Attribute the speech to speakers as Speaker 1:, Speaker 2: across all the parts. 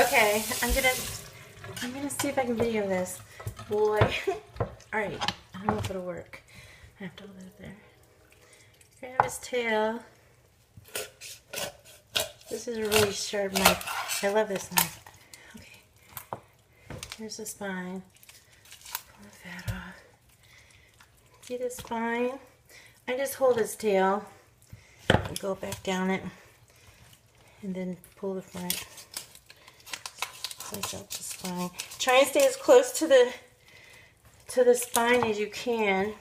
Speaker 1: Okay, I'm gonna see if I can video this. Boy. Alright, I don't know if it'll work. I have to hold it there. Grab his tail. This is a really sharp knife. I love this knife. Okay. Here's the spine. Pull the fat off. See the spine? I just hold his tail. Go back down it. And then pull the front. Slice out the spine. Try and stay as close to the spine as you can.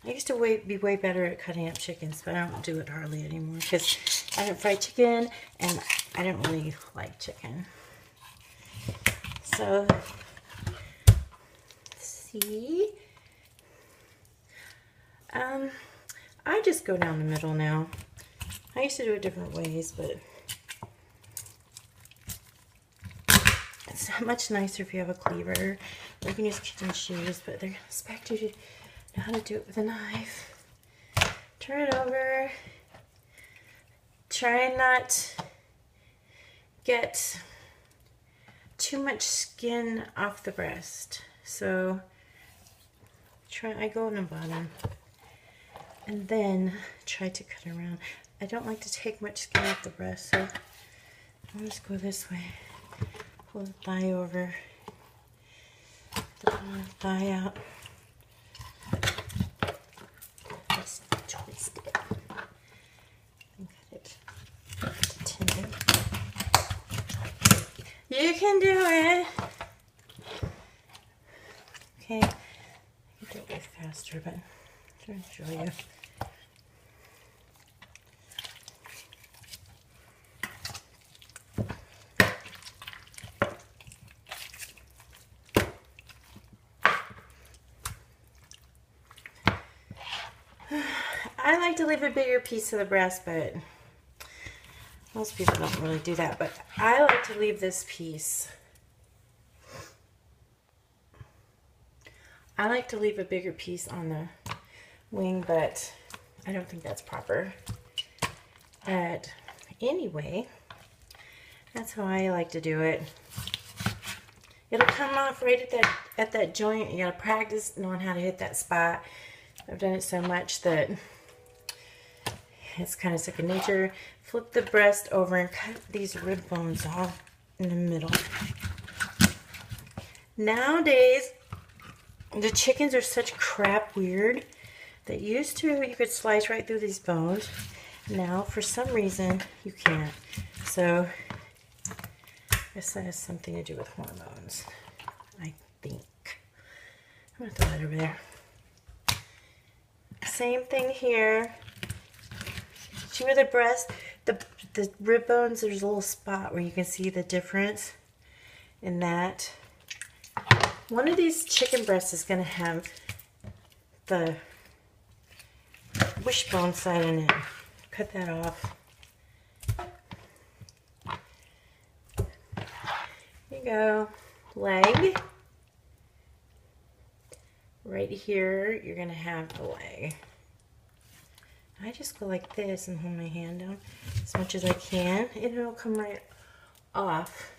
Speaker 1: I used to be way better at cutting up chickens, but I don't do it hardly anymore because I don't fry chicken and I don't really like chicken. So, see, I just go down the middle now. I used to do it different ways, but it's much nicer if you have a cleaver. Or you can use kitchen shears, but they're going to expect you to know how to do it with a knife. Turn it over. Try and not get too much skin off the breast. So I go in the bottom and then try to cut around. I don't like to take much skin off the breast, so I'll just go this way. Pull the thigh over, the thigh out. Just twist it and cut it to tender. You can do it. Okay, I can do it way faster, but I'm trying to show you. I like to leave a bigger piece of the breast, but most people don't really do that. But I like to leave this piece. I like to leave a bigger piece on the wing, but I don't think that's proper. But anyway, that's how I like to do it. It'll come off right at that joint. You gotta practice knowing how to hit that spot. I've done it so much that it's kind of second nature. Flip the breast over and cut these rib bones off in the middle. Nowadays, the chickens are such crap weird that used to you could slice right through these bones. Now, for some reason, you can't. So, I guess that has something to do with hormones, I think. I'm going to throw that over there. Same thing here. See where the breast, the rib bones, there's a little spot where you can see the difference in that. One of these chicken breasts is going to have the wishbone side in it. Cut that off. Here you go. Leg. Right here, you're going to have the leg. I just go like this and hold my hand down as much as I can, and it'll come right off.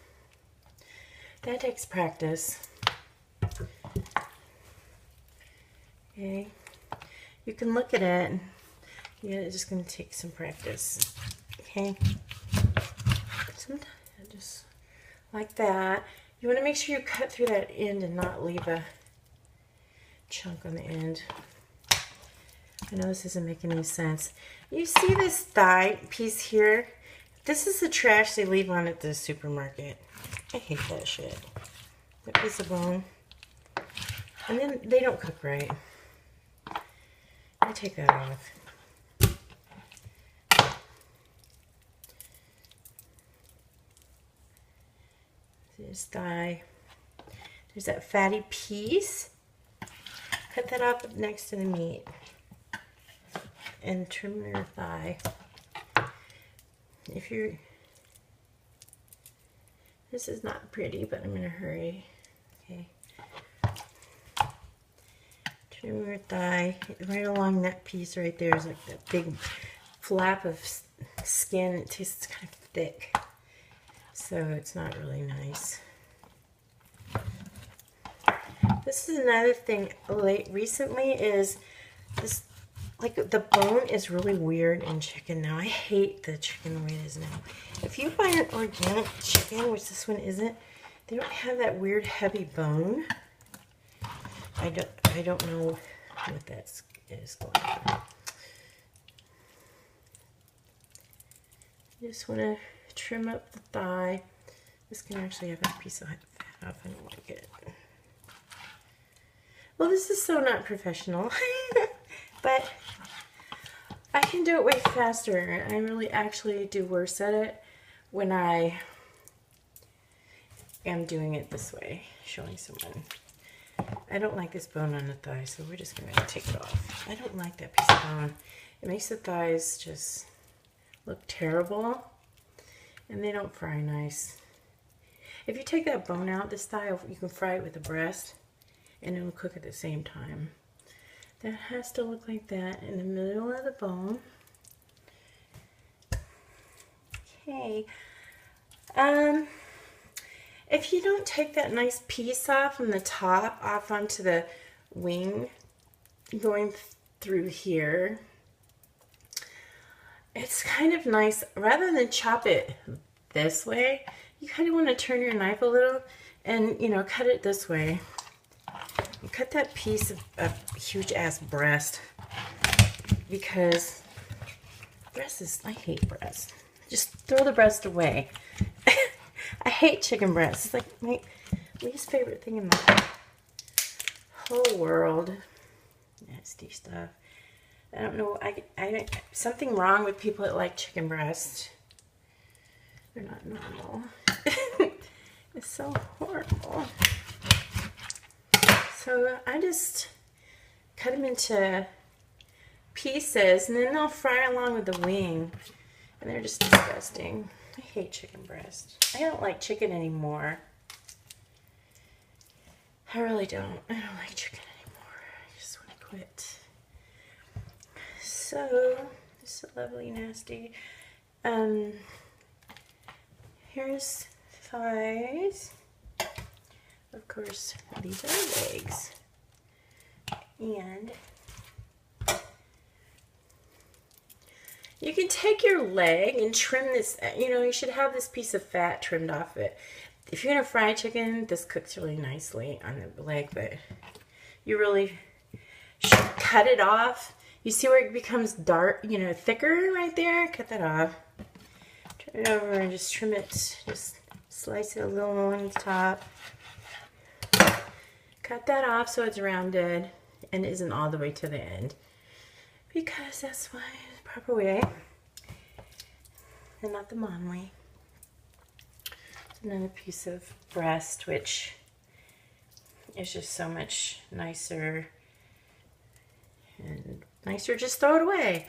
Speaker 1: That takes practice. Okay. You can look at it. Yeah, it's just going to take some practice. Okay. Sometimes just like that. You want to make sure you cut through that end and not leave a chunk on the end. I know this isn't making any sense. You see this thigh piece here? This is the trash they leave on at the supermarket. I hate that shit. That piece of bone. And then they don't cook right. I take that off. See this thigh. There's that fatty piece. Cut that up next to the meat. And trim your thigh. If you're... This is not pretty, but I'm in a hurry. Okay. Trim your thigh. Right along that piece right there is like that big flap of skin. It tastes kind of thick. So So it's not really nice. This is another thing recently is this, like the bone is really weird in chicken now. I hate the chicken the way it is now. If you buy an organic chicken, which this one isn't, they don't have that weird heavy bone. I don't know what that is going on. You just want to trim up the thigh. This can actually have a piece of fat off. I don't like it. Well, this is so not professional, but I can do it way faster. I really actually do worse at it when I am doing it this way, showing someone. I don't like this bone on the thigh, so we're just going to take it off. I don't like that piece of bone. It makes the thighs just look terrible, and they don't fry nice. If you take that bone out, this thigh, you can fry it with the breast, and it'll cook at the same time. That has to look like that in the middle of the bone. Okay. If you don't take that nice piece off from the top, off onto the wing, going through here, it's kind of nice. Rather than chop it this way, you kind of want to turn your knife a little and, you know, cut it this way. You cut that piece of huge ass breast, because breast is, I hate breast. Just throw the breast away. I hate chicken breast. It's like my least favorite thing in the whole world. Nasty stuff. I don't know. I something wrong with people that like chicken breast. They're not normal. It's so horrible. So I just cut them into pieces, and then they'll fry along with the wing, and they're just disgusting. I hate chicken breast. I don't like chicken anymore. I really don't. I don't like chicken anymore. I just want to quit. So, this is lovely, nasty. Here's thighs. Of course, these are legs. And you can take your leg and trim this. You know, you should have this piece of fat trimmed off it. If you're going to fry chicken, this cooks really nicely on the leg, but you really should cut it off. You see where it becomes dark, you know, thicker right there? Cut that off. Turn it over and just trim it. Just slice it a little on the top. Cut that off so it's rounded and isn't all the way to the end, because that's why the proper way and not the mom way. It's another piece of breast, which is just so much nicer, and nicer, just throw it away.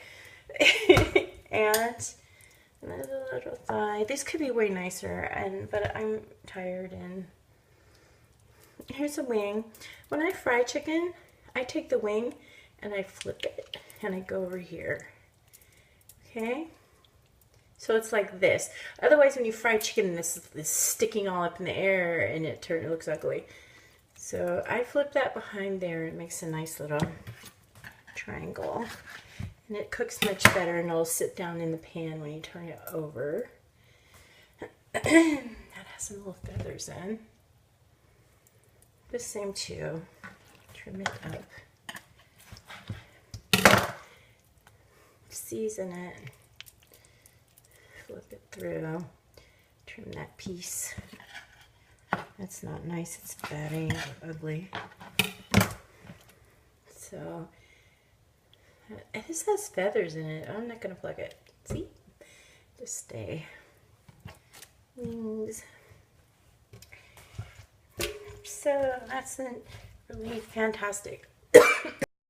Speaker 1: And another little thigh. These could be way nicer, but I'm tired. And here's a wing. When I fry chicken, I take the wing and I flip it and I go over here. Okay? So it's like this. Otherwise, when you fry chicken, this is sticking all up in the air and it looks ugly. So I flip that behind there and it makes a nice little triangle. And it cooks much better, and it'll sit down in the pan when you turn it over. That has some little feathers in. The same too. Trim it up. Season it. Flip it through. Trim that piece. That's not nice. It's fatty or ugly. So, this has feathers in it. I'm not going to pluck it. See? Just stay. Wings. So that's really fantastic